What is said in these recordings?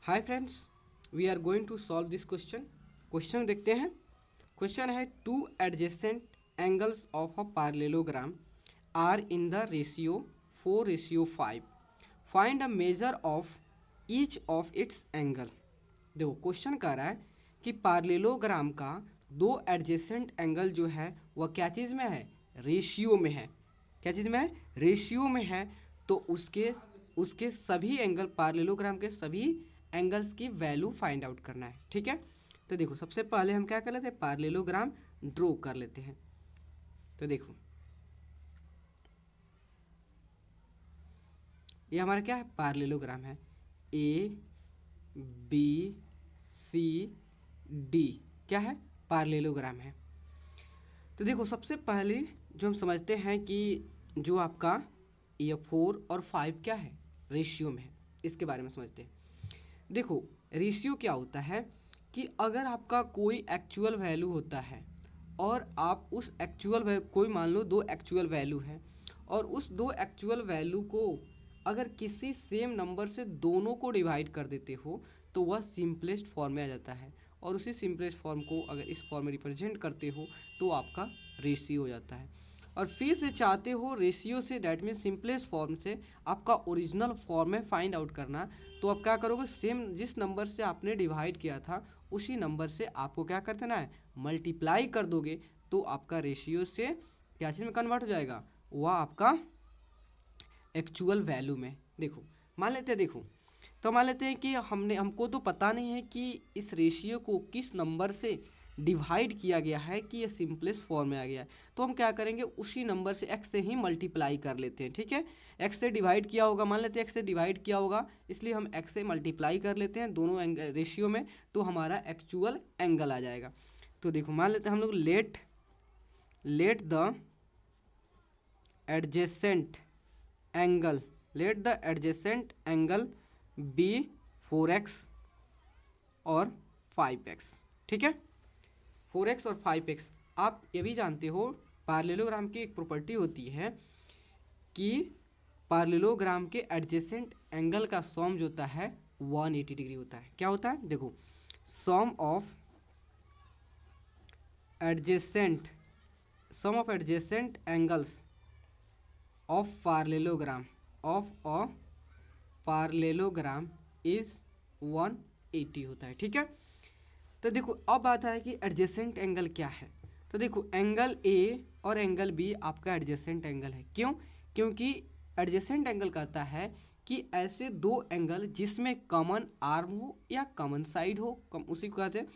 Hi friends, we are going to solve this question. Question देखते हैं। Question है two adjacent angles of a parallelogram are in the ratio 4:5। Find a measure of each of its angle. देखो question कह रहा है कि पार्लेलोग्राम का दो एडजेसेंट एंगल जो है वह क्या चीज़ में है, रेशियो में है। क्या चीज़ में है, रेशियो में है। तो उसके उसके सभी एंगल, पार्लेलोग्राम के सभी एंगल्स की वैल्यू फाइंड आउट करना है। ठीक है, तो देखो सबसे पहले हम क्या कर लेते हैं, पार्लेलोग्राम ड्रॉ कर लेते हैं। तो देखो ये हमारा क्या है, पार्लेलोग्राम है। ए बी सी डी क्या है, पार्लेलोग्राम है। तो देखो सबसे पहले जो हम समझते हैं कि जो आपका ये 4 और 5 क्या है, रेशियो में है, इसके बारे में समझते हैं। देखो रेशियो क्या होता है कि अगर आपका कोई एक्चुअल वैल्यू होता है और आप उस एक्चुअल कोई मान लो दो एक्चुअल वैल्यू है और उस दो एक्चुअल वैल्यू को अगर किसी सेम नंबर से दोनों को डिवाइड कर देते हो तो वह सिंपलेस्ट फॉर्म में आ जाता है। और उसी सिंपलेस्ट फॉर्म को अगर इस फॉर्म में रिप्रेजेंट करते हो तो आपका रेशियो हो जाता है। और फिर से चाहते हो रेशियो से, डैट मीन सिंपलेस्ट फॉर्म से आपका ओरिजिनल फॉर्म में फाइंड आउट करना, तो आप क्या करोगे, सेम जिस नंबर से आपने डिवाइड किया था उसी नंबर से आपको क्या कर देना है, मल्टीप्लाई कर दोगे। तो आपका रेशियो से क्या चीज़ में कन्वर्ट हो जाएगा, वह आपका एक्चुअल वैल्यू में। देखो मान लेते हैं, देखो तो मान लेते हैं कि हमको तो पता नहीं है कि इस रेशियो को किस नंबर से डिवाइड किया गया है कि ये सिंपलेस्ट फॉर्म में आ गया है। तो हम क्या करेंगे, उसी नंबर से x से ही मल्टीप्लाई कर लेते हैं। ठीक है, x से डिवाइड किया होगा, मान लेते हैं x से डिवाइड किया होगा, इसलिए हम x से मल्टीप्लाई कर लेते हैं दोनों एंगल रेशियो में, तो हमारा एक्चुअल एंगल आ जाएगा। तो देखो मान लेते हैं हम लोग let the adjacent angle let the adjacent angle be 4x और 5x। ठीक है, 4x और 5x। आप ये भी जानते हो पार्लेलोग्राम की एक प्रॉपर्टी होती है कि पार्लेलोग्राम के एडजेसेंट एंगल का सम जो होता है 180 डिग्री होता है। क्या होता है, देखो sum of adjacent angles of parallelogram is 180 होता है। ठीक है, तो देखो अब आता है कि एडजेसेंट एंगल क्या है। तो देखो एंगल ए और एंगल बी आपका एडजेसेंट एंगल है। क्यों, क्योंकि एडजेसेंट एंगल कहता है कि ऐसे दो एंगल जिसमें कॉमन आर्म हो या कॉमन साइड हो, उसी को कहते हैं।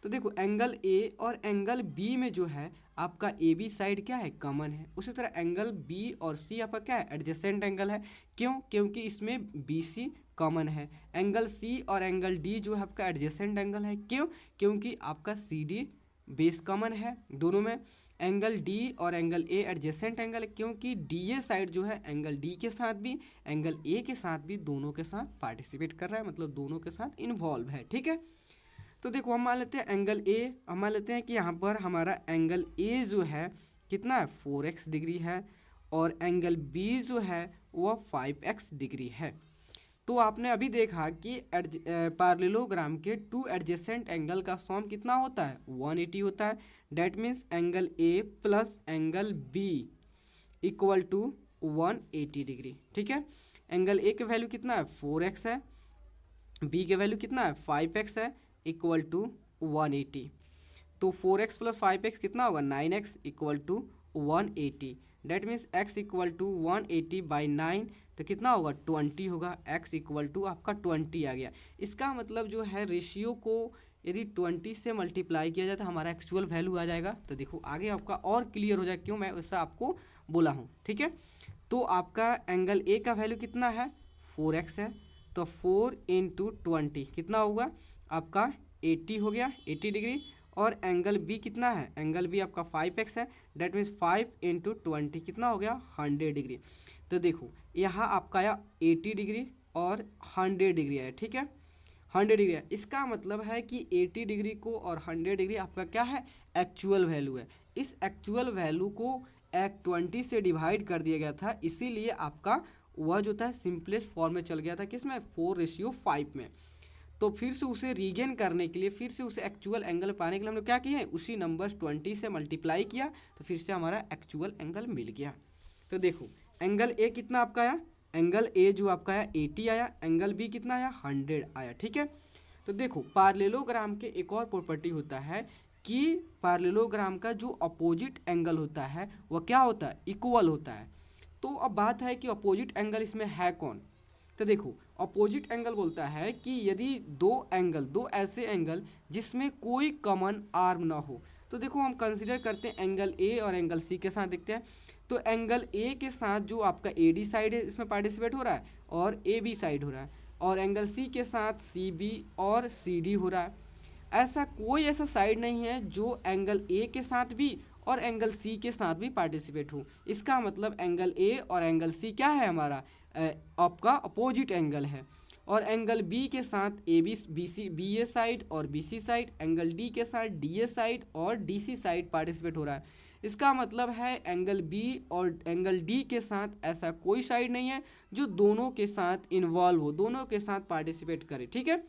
तो देखो एंगल ए और एंगल बी में जो है आपका ए बी साइड क्या है, कॉमन है। उसी तरह एंगल बी और सी आपका क्या है, एडजेसेंट एंगल है। क्यों, क्योंकि इसमें बी सी कॉमन है। एंगल सी और एंगल डी जो है आपका एडजेसेंट एंगल है। क्यों, क्योंकि आपका सी डी बेस कॉमन है दोनों में। एंगल डी और एंगल ए एडजेसेंट एंगल है क्योंकि डी ए साइड जो है एंगल डी के साथ भी, एंगल ए के साथ भी, दोनों के साथ पार्टिसिपेट कर रहा है, मतलब दोनों के साथ इन्वॉल्व है। ठीक है, तो देखो हम मान लेते हैं एंगल ए, हम मान लेते हैं कि यहाँ पर हमारा एंगल ए जो है कितना है, 4x डिग्री है, और एंगल बी जो है वह 5x डिग्री है। तो आपने अभी देखा कि पार्लेलोग्राम के टू एडजेसेंट एंगल का सम कितना होता है, 180 होता है। That means angle A plus angle B equal to 180 degree. ठीक है, एंगल ए के वैल्यू कितना है, 4x है, बी के वैल्यू कितना है, 5x है, इक्वल टू 180। तो 4x प्लस 5x कितना होगा, 9x equal to 180। That means x equal to 180/9, तो कितना होगा, 20 होगा। x इक्वल टू आपका 20 आ गया। इसका मतलब जो है रेशियो को यदि 20 से मल्टीप्लाई किया जाए तो हमारा एक्चुअल वैल्यू आ जाएगा। तो देखो आगे आपका और क्लियर हो जाएगा, क्यों मैं वैसा आपको बोला हूँ। ठीक है, तो आपका एंगल ए का वैल्यू कितना है, 4x है, तो 4 इंटू 20 कितना होगा आपका 80 हो गया, 80 डिग्री। और एंगल बी कितना है, एंगल बी आपका 5x है, डेट मीन्स 5 इंटू 20 कितना हो गया, 100 डिग्री। तो देखो यहाँ आपका आया 80 डिग्री और 100 डिग्री है। ठीक है, 100 डिग्री है, इसका मतलब है कि 80 डिग्री को और 100 डिग्री आपका क्या है, एक्चुअल वैल्यू है। इस एक्चुअल वैल्यू को 20 से डिवाइड कर दिया गया था, इसीलिए आपका वह जो था सिंपलेस्ट फॉर्म में चल गया था, किसमें, 4:5 में। तो फिर से उसे रीगेन करने के लिए, फिर से उसे एक्चुअल एंगल पाने के लिए हमने क्या किया है, उसी नंबर 20 से मल्टीप्लाई किया, तो फिर से हमारा एक्चुअल एंगल मिल गया। तो देखो एंगल ए कितना आपका आया, एंगल ए जो आपका आया 80 आया, एंगल बी कितना आया 100 आया, ठीक है। तो देखो पार्लेलोग्राम के एक और प्रॉपर्टी होता है कि पार्लेलोग्राम का जो अपोजिट एंगल होता है वह क्या होता है, इक्वल होता है। तो अब बात है कि अपोजिट एंगल इसमें है कौन। तो देखो अपोजिट एंगल बोलता है कि यदि दो ऐसे एंगल जिसमें कोई कॉमन आर्म ना हो, तो देखो हम कंसिडर करते हैं एंगल ए और एंगल सी के साथ देखते हैं। तो एंगल ए के साथ जो आपका ए डी साइड है इसमें पार्टिसिपेट हो रहा है और ए बी साइड हो रहा है, और एंगल सी के साथ सी बी और सी डी हो रहा है। ऐसा कोई ऐसा साइड नहीं है जो एंगल ए के साथ भी और एंगल सी के साथ भी पार्टिसिपेट हो। इसका मतलब एंगल ए और एंगल सी क्या है हमारा, आपका अपोजिट एंगल है। और एंगल बी के साथ बी ए साइड और B C side, angle D के साथ डी ए साइड और डी सी साइड पार्टिसिपेट हो रहा है। इसका मतलब है एंगल बी और एंगल डी के साथ ऐसा कोई साइड नहीं है जो दोनों के साथ इन्वॉल्व हो, दोनों के साथ पार्टिसिपेट करे, ठीक है।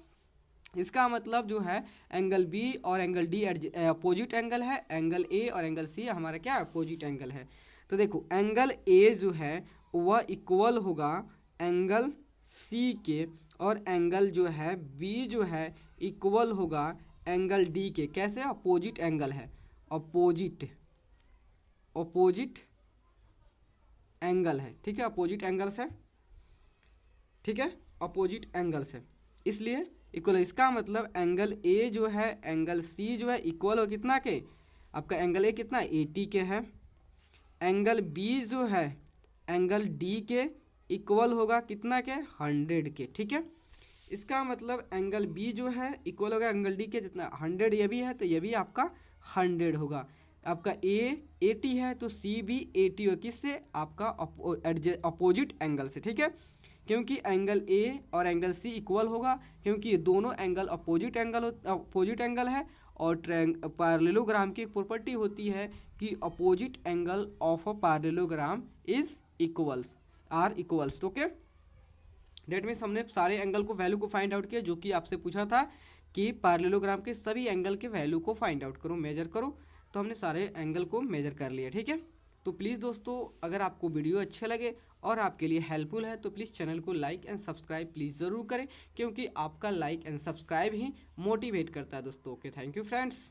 इसका मतलब जो है एंगल बी और एंगल डी अपोजिट एंगल है, एंगल ए और एंगल सी हमारा क्या अपोजिट एंगल है। तो देखो एंगल ए जो है वह इक्वल होगा एंगल सी के, और एंगल जो है बी जो है इक्वल होगा एंगल डी के। कैसे, अपोजिट एंगल है, अपोजिट एंगल है, ठीक है, अपोजिट एंगल से, ठीक है, अपोजिट एंगल से, इसलिए इक्वल। इसका मतलब एंगल ए जो है एंगल सी जो है इक्वल हो कितना के, आपका एंगल ए कितना 80 के है, एंगल बी जो है एंगल डी के इक्वल होगा कितना के 100 के, ठीक है। इसका मतलब एंगल बी जो है इक्वल होगा एंगल डी के, जितना 100 ये भी है तो ये भी आपका 100 होगा। आपका ए 80 है तो सी भी 80 हो, किससे, आपका अपोजिट एंगल से, ठीक है। क्योंकि एंगल ए और एंगल सी इक्वल होगा क्योंकि ये दोनों एंगल अपोजिट एंगल है। और पैरेललोग्राम की एक प्रॉपर्टी होती है कि opposite angle of a parallelogram is equals, okay. That means हमने सारे एंगल को वैल्यू को फाइंड आउट किया, जो कि आपसे पूछा था कि पैरेललोग्राम के सभी एंगल के वैल्यू को फाइंड आउट करो, मेजर करो। तो हमने सारे एंगल को मेजर कर लिया, ठीक है। तो प्लीज़ दोस्तों अगर आपको वीडियो अच्छे लगे और आपके लिए हेल्पफुल है तो प्लीज़ चैनल को लाइक एंड सब्सक्राइब प्लीज़ ज़रूर करें, क्योंकि आपका like and subscribe he motivate करता है दोस्तों। Okay, thank you friends.